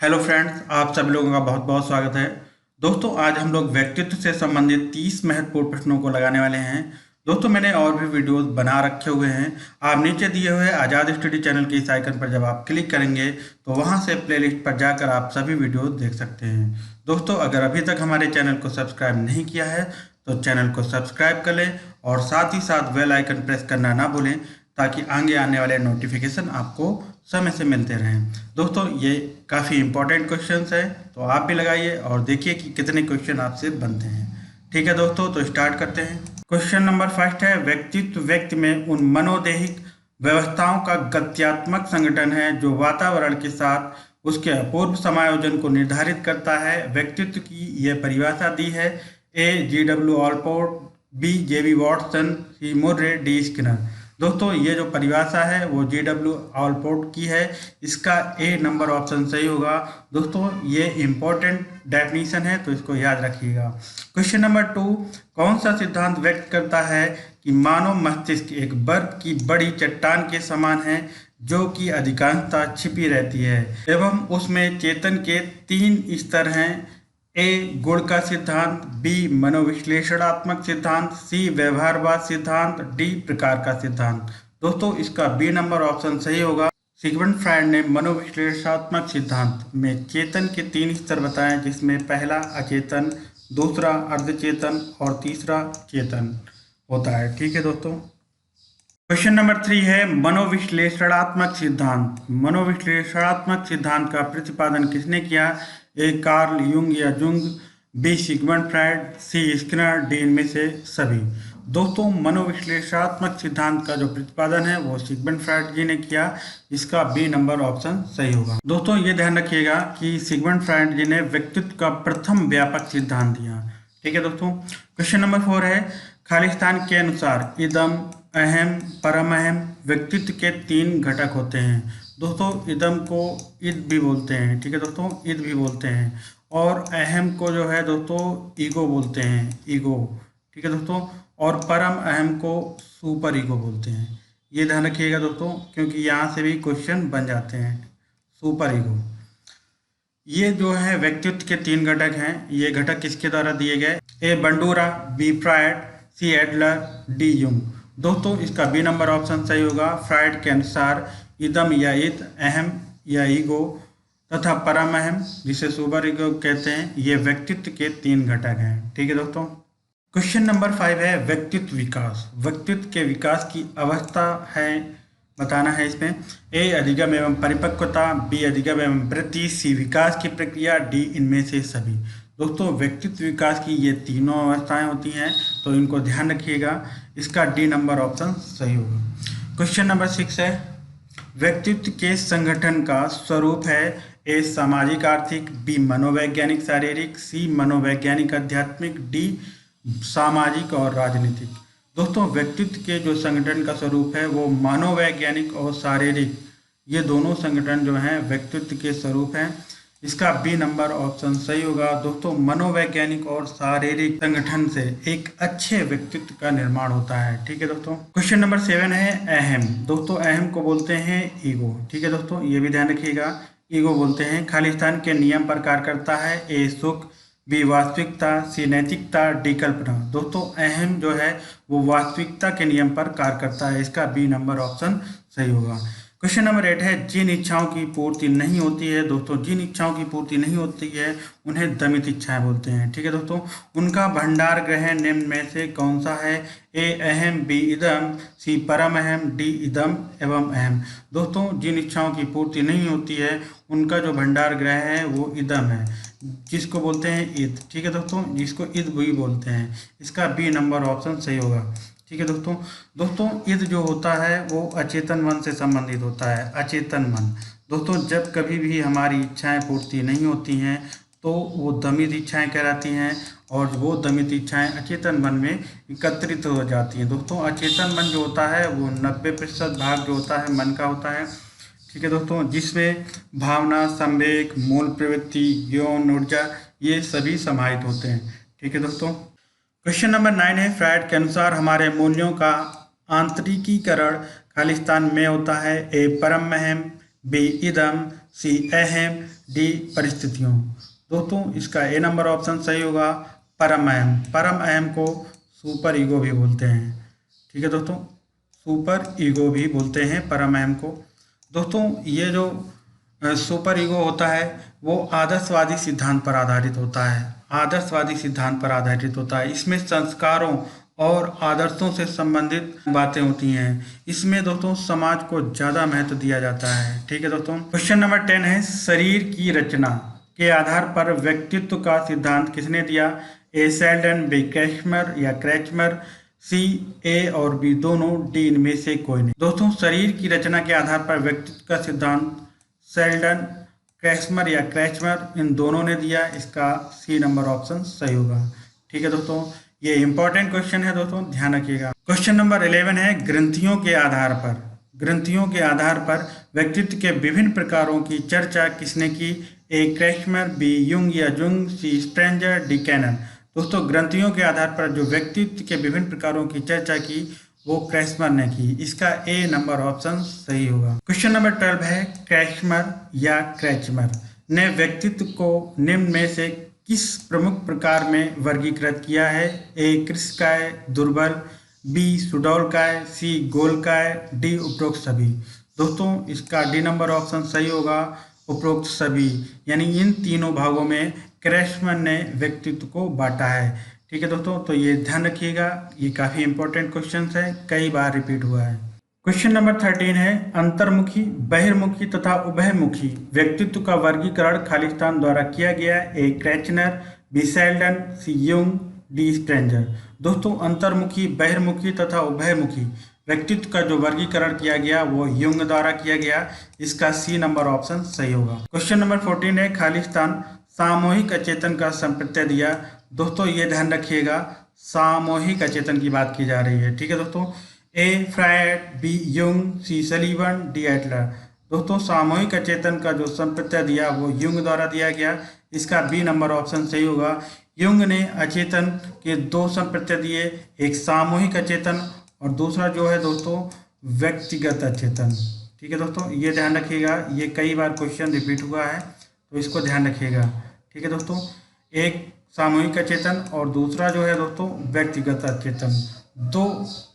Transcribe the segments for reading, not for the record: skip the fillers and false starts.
Hello friends, आप सभी लोगों का बहुत बहुत स्वागत है। दोस्तों, आज हम लोग व्यक्तित्व से संबंधित 30 महत्वपूर्ण प्रश्नों को लगाने वाले हैं। दोस्तों, मैंने और भी वीडियोस बना रखे हुए हैं। आप नीचे दिए हुए आज़ाद स्टडी चैनल के इस आइकन पर जब आप क्लिक करेंगे तो वहां से प्लेलिस्ट पर जाकर आप सभी वीडियोस देख सकते हैं। दोस्तों, अगर अभी तक हमारे चैनल को सब्सक्राइब नहीं किया है तो चैनल को सब्सक्राइब कर लें और साथ ही साथ बेल आइकन प्रेस करना ना भूलें ताकि आगे आने वाले नोटिफिकेशन आपको समय से मिलते रहें। दोस्तों, ये काफ़ी इंपॉर्टेंट क्वेश्चंस हैं, तो आप भी लगाइए और देखिए कि कितने क्वेश्चन आपसे बनते हैं। ठीक है दोस्तों, तो स्टार्ट करते हैं। क्वेश्चन नंबर फर्स्ट है, व्यक्तित्व व्यक्ति में उन मनोदैहिक व्यवस्थाओं का गत्यात्मक संगठन है जो वातावरण के साथ उसके अपूर्व समायोजन को निर्धारित करता है। व्यक्तित्व की यह परिभाषा दी है A. G. W. Allport, B. J. B. Watson, C. Murray, D. Skinner. दोस्तों, ये जो परिभाषा है वो G. W. ऑलपोर्ट की है। इसका ए नंबर ऑप्शन सही होगा। दोस्तों, ये इंपॉर्टेंट डेफिनेशन है तो इसको याद रखिएगा। क्वेश्चन नंबर 2, कौन सा सिद्धांत व्यक्त करता है कि मानव मस्तिष्क एक बर्फ की बड़ी चट्टान के समान है जो कि अधिकांशतः छिपी रहती है एवं उसमें चेतन के 3 स्तर हैं। ए. गुण का सिद्धांत, बी. मनोविश्लेषणात्मक सिद्धांत, सी. व्यवहारवाद सिद्धांत, डी. प्रकार का सिद्धांत। दोस्तों, इसका बी नंबर ऑप्शन सही होगा। सिगमंड फ्रायड ने मनोविश्लेषणात्मक सिद्धांत में चेतन के 3 स्तर बताए, जिसमें पहला अचेतन, दूसरा अर्धचेतन और तीसरा चेतन होता है। ठीक है दोस्तों। क्वेश्चन नंबर 3 है, मनोविश्लेषणात्मक सिद्धांत। मनोविश्लेषणात्मक सिद्धांत का प्रतिपादन किसने किया? ए. कार्ल युंग या Jung, B. Sigmund Freud, C. Skinner, D. इनमें से सभी। दोस्तों, मनोविश्लेषणात्मक सिद्धांत का जो प्रतिपादन है वो सिगमंड फ्रायड जी ने किया। इसका बी नंबर ऑप्शन सही होगा। दोस्तों, ये ध्यान रखिएगा कि सिगमंड फ्रायड जी ने व्यक्तित्व का प्रथम व्यापक सिद्धांत दिया। ठीक है दोस्तों। क्वेश्चन नंबर 4 है, खालिस्तान के अनुसार इदम, अहम, परम अहम व्यक्तित्व के 3 घटक होते हैं। दोस्तों, इदम को ईद भी बोलते हैं। ठीक है दोस्तों, ईद भी बोलते हैं। और अहम को जो है दोस्तों ईगो बोलते हैं, ईगो। ठीक है दोस्तों। और परम अहम को सुपर ईगो बोलते हैं। ये ध्यान रखिएगा दोस्तों, क्योंकि यहाँ से भी क्वेश्चन बन जाते हैं। सुपर ईगो, ये जो है व्यक्तित्व के 3 घटक हैं। ये घटक किसके द्वारा दिए गए? A. Bandura, B. Freud, C. Adler, D. Jung. दोस्तों, इसका बी नंबर ऑप्शन सही होगा। फ्रायड के अनुसार इदम या ईद, अहम या ईगो तथा परम अहम जिसे सुपर ईगो कहते हैं, ये व्यक्तित्व के 3 घटक हैं। ठीक है दोस्तों। क्वेश्चन नंबर 5 है, व्यक्तित्व विकास। व्यक्तित्व के विकास की अवस्था है बताना है इसमें। ए. अधिगम एवं परिपक्वता, बी. अधिगम एवं वृद्धि, सी. विकास की प्रक्रिया, डी. इनमें से सभी। दोस्तों, व्यक्तित्व विकास की ये तीनों अवस्थाएं होती हैं, तो इनको ध्यान रखिएगा। इसका डी नंबर ऑप्शन सही होगा। क्वेश्चन नंबर 6 है, व्यक्तित्व के संगठन का स्वरूप है। ए. सामाजिक आर्थिक, बी. मनोवैज्ञानिक शारीरिक, सी. मनोवैज्ञानिक आध्यात्मिक, डी. सामाजिक और राजनीतिक। दोस्तों, व्यक्तित्व के जो संगठन का स्वरूप है वो मनोवैज्ञानिक और शारीरिक, ये दोनों संगठन जो हैं व्यक्तित्व के स्वरूप हैं। इसका बी नंबर ऑप्शन सही होगा। दोस्तों, मनोवैज्ञानिक और शारीरिक संगठन से एक अच्छे व्यक्तित्व का निर्माण होता है। ठीक है दोस्तों। क्वेश्चन नंबर 7 है, अहम। दोस्तों, अहम को बोलते हैं ईगो। ठीक है दोस्तों, ये भी ध्यान रखिएगा, ईगो बोलते हैं। खालिस्तान के नियम पर कार्य करता है। ए. सुख, बी. वास्तविकता, सी. नैतिकता, डी. कल्पना। दोस्तों, अहम जो है वो वास्तविकता के नियम पर कार्य करता है। इसका बी नंबर ऑप्शन सही होगा। क्वेश्चन नंबर 8 है, जिन इच्छाओं की पूर्ति नहीं होती है। दोस्तों, जिन इच्छाओं की पूर्ति नहीं होती है उन्हें दमित इच्छाएं बोलते हैं। ठीक है दोस्तों। उनका भंडार ग्रह निम्न में से कौन सा है? ए. अहम, बी. इदम, सी. परम अहम, डी. इदम एवं अहम। दोस्तों, जिन इच्छाओं की पूर्ति नहीं होती है उनका जो भंडार ग्रह है वो इदम है, जिसको बोलते हैं ईद। ठीक है दोस्तों, जिसको ईद भी बोलते हैं। इसका बी नंबर ऑप्शन सही होगा। ठीक है दोस्तों, ईद जो होता है वो अचेतन मन से संबंधित होता है। अचेतन मन। दोस्तों, जब कभी भी हमारी इच्छाएं पूर्ति नहीं होती हैं तो वो दमित इच्छाएं कहलाती हैं, और वो दमित इच्छाएं अचेतन मन में एकत्रित हो जाती हैं। दोस्तों, अचेतन मन जो होता है वो 90% भाग जो होता है मन का होता है। ठीक है दोस्तों, जिसमें भावना, संवेग, मूल प्रवृत्ति, यौन ऊर्जा, ये सभी समाहित होते हैं। ठीक है दोस्तों। क्वेश्चन नंबर 9 है, फ्रायड के अनुसार हमारे मूल्यों का आंतरिकीकरण खालिस्तान में होता है। ए. परम अहम, बी. इदम, सी अहम, डी परिस्थितियों। दोस्तों इसका ए नंबर ऑप्शन सही होगा। परम अहम, परम अहम को सुपर ईगो भी बोलते हैं। ठीक है दोस्तों, सुपर ईगो भी बोलते हैं परम अहम को। दोस्तों ये जो सुपर ईगो होता है वो आदर्शवादी सिद्धांत पर आधारित होता है। आदर्शवादी सिद्धांत पर आधारित होता है। इसमें संस्कारों और आदर्शों से संबंधित बातें होती हैं। इसमें दोस्तों समाज को ज़्यादा महत्व दिया जाता है। ठीक है दोस्तों, क्वेश्चन नंबर 10 है, शरीर की रचना के आधार पर व्यक्तित्व का सिद्धांत किसने दिया? ए सेल्डन, बी क्रैचमर या क्रैचमर, सी ए और बी दोनों, डी इनमें से कोई नहीं। दोस्तों शरीर की रचना के आधार पर व्यक्तित्व का सिद्धांत सेल्डन, क्रैचमर या क्रैचमर इन दोनों ने दिया। इसका सी नंबर ऑप्शन सही होगा। ठीक है दोस्तों, ये इंपॉर्टेंट क्वेश्चन है दोस्तों, ध्यान रखिएगा। क्वेश्चन नंबर 11 है, ग्रंथियों के आधार पर, ग्रंथियों के आधार पर व्यक्तित्व के विभिन्न प्रकारों की चर्चा किसने की? ए क्रैचमर, बी युंग या जुंग, सी स्ट्रेंजर, डी कैनन। दोस्तों ग्रंथियों के आधार पर जो व्यक्तित्व के विभिन्न प्रकारों की चर्चा की वो क्रैचमर ने की। इसका ए नंबर ऑप्शन सही होगा। क्वेश्चन नंबर 12 है, क्रैचमर या क्रैचमर ने व्यक्तित्व को निम्न में से किस प्रमुख प्रकार में वर्गीकृत किया है? ए कृषकाय, दुर्बल, बी सुडौलकाय, सी गोलकाय, डी उपरोक्त सभी। दोस्तों इसका डी नंबर ऑप्शन सही होगा, उपरोक्त सभी। यानी इन तीनों भागों में क्रैचमर ने व्यक्तित्व को बांटा है। ठीक है दोस्तों, तो ये ध्यान रखिएगा, ये काफ़ी इंपॉर्टेंट क्वेश्चन है, कई बार रिपीट हुआ है। क्वेश्चन नंबर 13 है, अंतर्मुखी, बहिर्मुखी तथा उभयमुखी व्यक्तित्व का वर्गीकरण खालिस्तान द्वारा किया गया। ए क्रैचनर, बी सेल्डन, सी युंग, डी स्ट्रेंजर। दोस्तों अंतर्मुखी, बहिर्मुखी तथा उभयमुखी व्यक्तित्व का जो वर्गीकरण किया गया वो युंग द्वारा किया गया। इसका सी नंबर ऑप्शन सही होगा। क्वेश्चन नंबर 14 है, खालिस्तान सामूहिक अचेतन का संप्रत्यय दिया। दोस्तों ये ध्यान रखिएगा, सामूहिक अचेतन की बात की जा रही है। ठीक है दोस्तों, ए फ्रायड, बी युंग, सी सलीवन, डी एटलर। दोस्तों सामूहिक अचेतन का जो संप्रत्यय दिया वो युंग द्वारा दिया गया। इसका बी नंबर ऑप्शन सही होगा। युंग ने अचेतन के दो संप्रत्यय दिए, एक सामूहिक अचेतन और दूसरा जो है दोस्तों व्यक्तिगत अचेतन। ठीक है दोस्तों, ये ध्यान रखिएगा, ये कई बार क्वेश्चन रिपीट हुआ है तो इसको ध्यान रखिएगा। ठीक है दोस्तों, एक सामूहिक अचेतन और दूसरा जो है दोस्तों व्यक्तिगत अचेतन, दो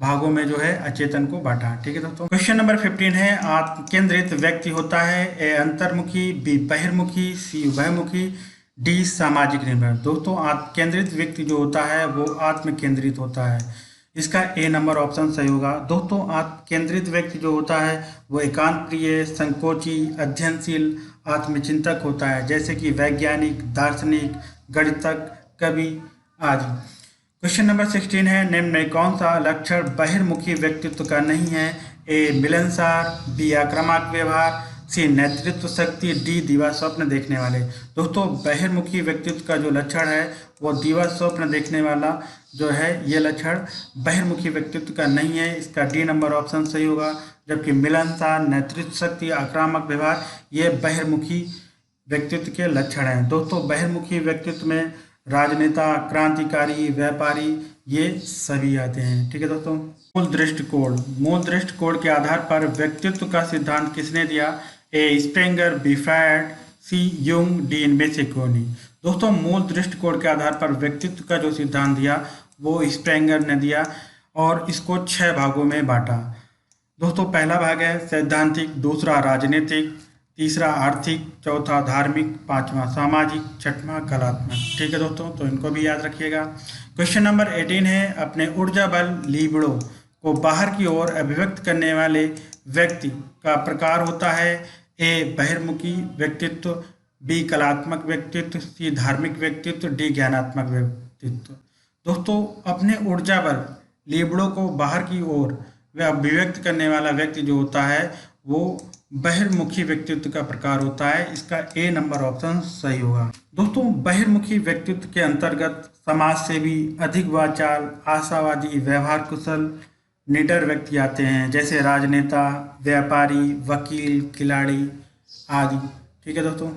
भागों में जो है अचेतन को बांटा। ठीक है दोस्तों, क्वेश्चन नंबर 15 है, आत्म केंद्रित व्यक्ति होता है। ए अंतर्मुखी, बी बहिर्मुखी, सी उभयमुखी, डी सामाजिक निर्भर। दोस्तों आत्म केंद्रित व्यक्ति जो होता है वो आत्म केंद्रित होता है। इसका ए नंबर ऑप्शन सही होगा। दोस्तों आत्म केंद्रित व्यक्ति जो होता है वो एकांत प्रिय, संकोची, अध्ययनशील, आत्मचिंतक होता है, जैसे कि वैज्ञानिक, दार्शनिक, गणितज्ञ, कवि आदि। क्वेश्चन नंबर 16 है, निम्न में कौन सा लक्षण बहिर्मुखी व्यक्तित्व का नहीं है? ए मिलनसार, बी आक्रामक व्यवहार, सी नेतृत्व शक्ति, डी दीवा स्वप्न देखने वाले। दोस्तों बहिर्मुखी व्यक्तित्व का जो लक्षण है वो दीवा स्वप्न देखने वाला जो है ये लक्षण बहिर्मुखी व्यक्तित्व का नहीं है। इसका डी नंबर ऑप्शन सही होगा। जबकि मिलनसार, नेतृत्व शक्ति, आक्रामक व्यवहार ये बहिर्मुखी व्यक्तित्व के लक्षण हैं। दोस्तों बहिर्मुखी व्यक्तित्व में राजनेता, क्रांतिकारी, व्यापारी ये सभी आते हैं। ठीक है दोस्तों, मूल दृष्टिकोण, मूल दृष्टिकोण के आधार पर व्यक्तित्व का सिद्धांत किसने दिया? ए स्प्रेंगर, बी फ्रायड, सी युंग, डी इनमें से कोई नहीं। दोस्तों मूल दृष्टिकोण के आधार पर व्यक्तित्व का जो सिद्धांत दिया वो स्प्रेंगर ने दिया और इसको 6 भागों में बांटा। दोस्तों पहला भाग है सैद्धांतिक, दूसरा राजनीतिक, तीसरा आर्थिक, चौथा धार्मिक, पांचवा सामाजिक, छठवां कलात्मक। ठीक है दोस्तों, तो इनको भी याद रखिएगा। क्वेश्चन नंबर 18 है, अपने ऊर्जा बल लिबिडो को बाहर की ओर अभिव्यक्त करने वाले व्यक्ति का प्रकार होता है। ए बहिर्मुखी व्यक्तित्व, बी कलात्मक व्यक्तित्व, सी धार्मिक व्यक्तित्व, डी ज्ञानात्मक व्यक्तित्व। दोस्तों अपने ऊर्जा बल लिबिडो को बाहर की ओर वह अभिव्यक्त करने वाला व्यक्ति जो होता है वो बहिर्मुखी व्यक्तित्व का प्रकार होता है। इसका ए नंबर ऑप्शन सही होगा। दोस्तों बहिर्मुखी व्यक्तित्व के अंतर्गत समाज सेवी, अधिक वाचाल, आशावादी, व्यवहार कुशल, निडर व्यक्ति आते हैं, जैसे राजनेता, व्यापारी, वकील, खिलाड़ी आदि। ठीक है दोस्तों,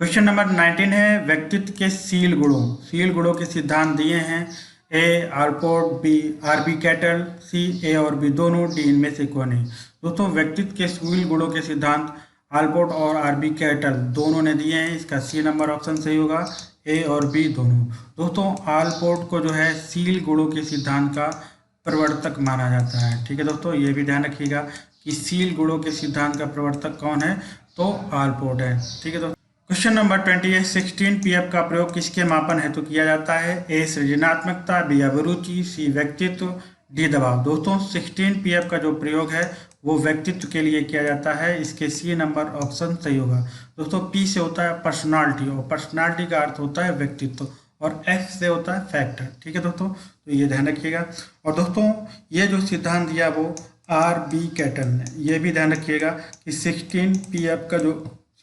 क्वेश्चन नंबर 19 है, व्यक्तित्व के शील गुणों, शील गुणों के सिद्धांत दिए हैं। ए आरपोर्ट, बी आरबी कैटल, सी ए और बी दोनों, डी इनमें से कोई नहीं। दोस्तों व्यक्तित्व के शील गुणों के सिद्धांत आलपोर्ट और आरबी कैटल दोनों ने दिए हैं, इसका सी नंबर ऑप्शन सही होगा, ए और बी दोनों। दोस्तों आलपोर्ट को जो है सील गुणों के सिद्धांत का प्रवर्तक माना जाता है। ठीक है दोस्तों, ये भी ध्यान रखिएगा कि सील गुणों के सिद्धांत का प्रवर्तक कौन है, तो आलपोर्ट है। ठीक है दोस्तों, क्वेश्चन नंबर 28, 16 पीएफ का प्रयोग किसके मापन हेतु किया जाता है? ए सृजनात्मकता, बी अभिरुचि, सी व्यक्तित्व, डी दबाव। दोस्तों 16 पीएफ का जो प्रयोग है वो व्यक्तित्व के लिए किया जाता है, इसके सी नंबर ऑप्शन सही होगा। दोस्तों पी से होता है पर्सनालिटी, और पर्सनालिटी का अर्थ होता है व्यक्तित्व, और एक्स से होता है फैक्टर। ठीक है दोस्तों, तो ये ध्यान रखिएगा। और दोस्तों ये जो सिद्धांत दिया वो आर बी कैटल ने, ये भी ध्यान रखिएगा कि 16 पीएफ का जो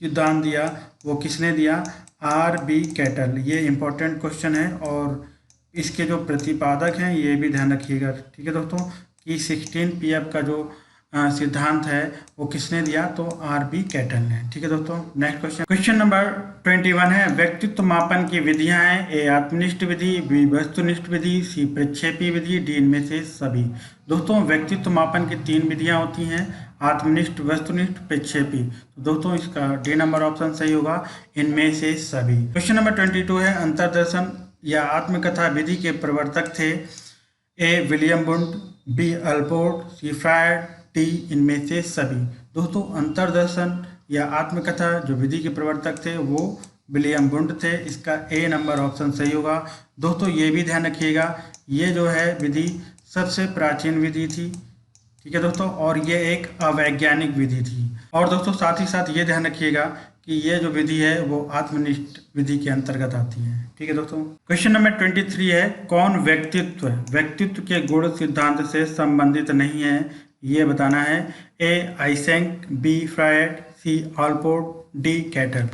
सिद्धांत दिया वो किसने दिया? आर बी कैटल। ये इंपॉर्टेंट क्वेश्चन है और इसके जो प्रतिपादक हैं ये भी ध्यान रखिएगा। ठीक है दोस्तों, कि 16 पीएफ का जो सिद्धांत है वो किसने दिया? तो आर बी कैटल ने। ठीक है दोस्तों, नेक्स्ट क्वेश्चन, क्वेश्चन नंबर 21 है, व्यक्तित्व मापन की विधियां हैं, ए आत्मनिष्ठ विधि, बी वस्तुनिष्ठ विधि, सी प्रक्षेपी विधि, डी इनमें से सभी। दोस्तों व्यक्तित्व मापन की 3 विधियां होती हैं, आत्मनिष्ठ, वस्तुनिष्ठ, प्रक्षेपी। तो दोस्तों इसका डी नंबर ऑप्शन सही होगा, इनमें से सभी। क्वेश्चन नंबर 22 है, अंतर्दर्शन या आत्मकथा विधि के प्रवर्तक थे, A William Wundt, B Allport, C Freud, D इनमें से सभी। दोस्तों अंतर्दर्शन या आत्मकथा जो विधि के प्रवर्तक थे वो विलियम बुंड थे, इसका ए नंबर ऑप्शन सही होगा। दोस्तों ये भी ध्यान रखिएगा, ये जो है विधि सबसे प्राचीन विधि थी। ठीक है दोस्तों, और ये एक अवैज्ञानिक विधि थी। और दोस्तों साथ ही साथ ये ध्यान रखिएगा कि ये जो विधि है वो आत्मनिष्ठ विधि के अंतर्गत आती है। ठीक है दोस्तों, क्वेश्चन नंबर 23 है, कौन व्यक्तित्व के गुण सिद्धांत से संबंधित नहीं है, ये बताना है। ए आइसेंक, बी फ्रायड, सी आलपोर्ट, डी कैटल।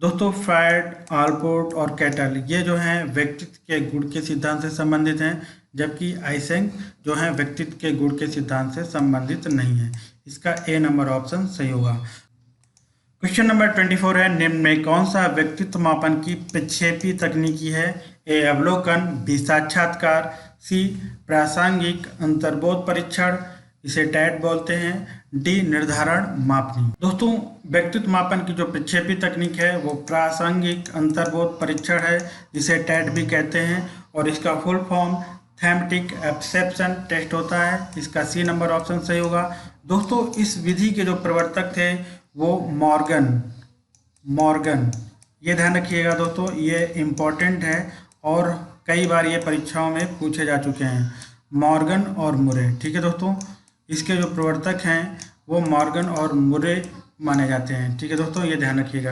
दोस्तों फ्रायड, आलपोर्ट और कैटल ये जो हैं व्यक्तित्व के गुण के सिद्धांत से संबंधित हैं, जबकि आइसेंक जो है व्यक्तित्व के गुण के सिद्धांत से संबंधित नहीं है, इसका ए नंबर ऑप्शन सही होगा। क्वेश्चन नंबर 24 है, निम्न में कौन सा व्यक्तित्व मापन की प्रक्षेपी तकनीकी है? ए अवलोकन, बी साक्षात्कार, सी प्रासंगिक अंतर्बोध परीक्षण, इसे टैट बोलते हैं, डी निर्धारण मापनी। दोस्तों व्यक्तित्व मापन की जो प्रक्षेपी तकनीक है वो प्रासंगिक अंतर्बोध परीक्षण है, जिसे टैट भी कहते हैं, और इसका फुल फॉर्म थैमेटिक एब्सेप्शन टेस्ट होता है, इसका सी नंबर ऑप्शन सही होगा। दोस्तों इस विधि के जो प्रवर्तक थे वो मॉर्गन, ये ध्यान रखिएगा दोस्तों, ये इम्पोर्टेंट है और कई बार ये परीक्षाओं में पूछे जा चुके हैं, मॉर्गन और मुरे। ठीक है दोस्तों, इसके जो प्रवर्तक हैं वो मॉर्गन और मुरे माने जाते हैं। ठीक है दोस्तों, ये ध्यान रखिएगा।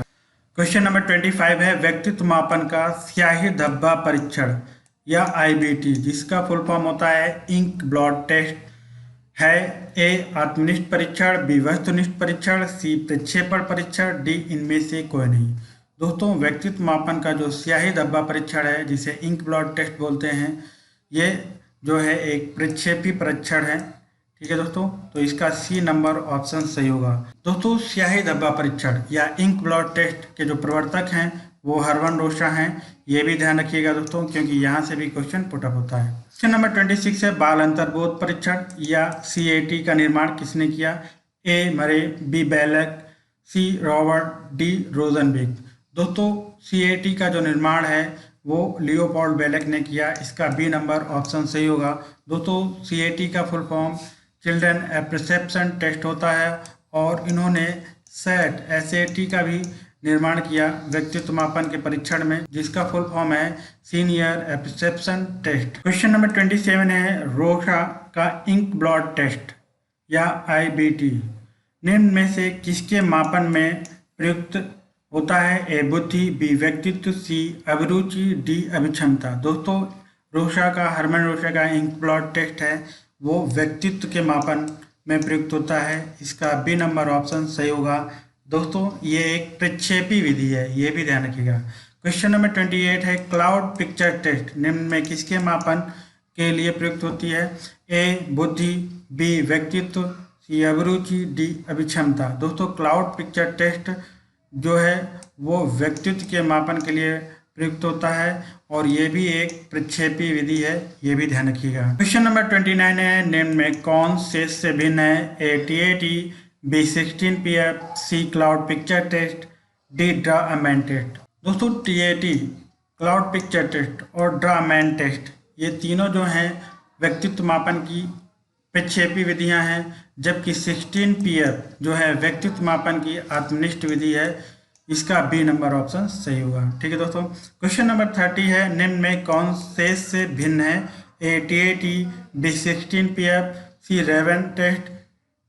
क्वेश्चन नंबर 25 है, व्यक्तित्व मापन का स्याही धब्बा परीक्षण या आईबीटी, जिसका फुल फॉर्म होता है इंक ब्लॉट टेस्ट, है ए आत्मनिष्ठ परीक्षण, बी वस्तुनिष्ठ परीक्षण, सी प्रक्षेपण परीक्षण, डी इनमें से कोई नहीं। दोस्तों व्यक्तित्व मापन का जो स्याही धब्बा परीक्षण है, जिसे इंक ब्लॉट टेस्ट बोलते हैं, ये जो है एक प्रक्षेपी परीक्षण है। ठीक है दोस्तों, तो इसका सी नंबर ऑप्शन सही होगा। दोस्तों स्याही धब्बा परीक्षण या इंक ब्लॉट टेस्ट के जो प्रवर्तक हैं वो हर्मन रोशा हैं, ये भी ध्यान रखिएगा दोस्तों, क्योंकि यहाँ से भी क्वेश्चन पुटअप होता है। क्वेश्चन नंबर 26 है, बाल अंतर्बोध परीक्षण या CAT का निर्माण किसने किया? ए मरे, बी बेलक, सी रॉबर्ट, डी रोजनबेक। दोस्तों CAT का जो निर्माण है वो लियोपोल्ड बेलक ने किया, इसका बी नंबर ऑप्शन सही होगा। दोस्तों CAT का full form children apperception test होता है, और इन्होंने SAT का भी निर्माण किया व्यक्तित्व मापन के परीक्षण में, जिसका फुल फॉर्म है senior apperception test. Question number 27 है, रोशा का इंक ब्लॉट टेस्ट या IBT निम्न में से किसके मापन में प्रयुक्त होता है? ए बुद्धि, बी व्यक्तित्व, सी अभिरुचि, डी अभिक्षमता। दोस्तों हरमन रोशा का इंक ब्लॉट टेस्ट है वो व्यक्तित्व के मापन में प्रयुक्त होता है, इसका बी नंबर ऑप्शन सही होगा। दोस्तों ये एक प्रक्षेपी विधि है, ये भी ध्यान रखिएगा। क्वेश्चन नंबर 28 है, क्लाउड पिक्चर टेस्ट निम्न में किसके मापन के लिए प्रयुक्त होती है? ए बुद्धि, बी व्यक्तित्व, सी अभिरुचि, डी अभिक्षमता। दोस्तों क्लाउड पिक्चर टेस्ट जो है वो व्यक्तित्व के मापन के लिए प्रयुक्त होता है, और ये भी एक प्रक्षेपी विधि है, ये भी ध्यान रखिएगा। क्वेश्चन नंबर 29 है, निम्न में कौन शेष से भिन्न है? A TAT, B 16PF, C cloud picture test, D draw a man test. दोस्तों TAT क्लाउड पिक्चर टेस्ट और ड्रा-अ-मैन टेस्ट ये तीनों जो हैं व्यक्तित्व मापन की प्रक्षेपी विधियां हैं, जबकि 16PF जो है व्यक्तित्व मापन की आत्मनिष्ठ विधि है। इसका बी नंबर ऑप्शन सही होगा। ठीक है दोस्तों, क्वेश्चन नंबर 30 है, निम्न में कौन शेष से भिन्न है? A TAT, B 16PF, C Raven test,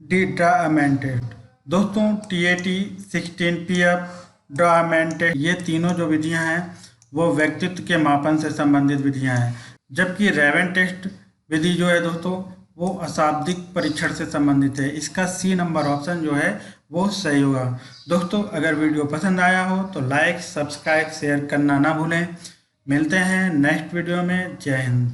D draw a man test. दोस्तों TAT, 16PF, ड्रा-अ-मैन टेस्ट ये तीनों जो विधियां हैं वो व्यक्तित्व के मापन से संबंधित विधियां हैं, जबकि रेवन टेस्ट विधि जो है दोस्तों वो अशाब्दिक परीक्षण से संबंधित है। इसका सी नंबर ऑप्शन जो है वो सही होगा। दोस्तों अगर वीडियो पसंद आया हो तो लाइक, सब्सक्राइब, शेयर करना ना भूलें। मिलते हैं नेक्स्ट वीडियो में। जय हिंद।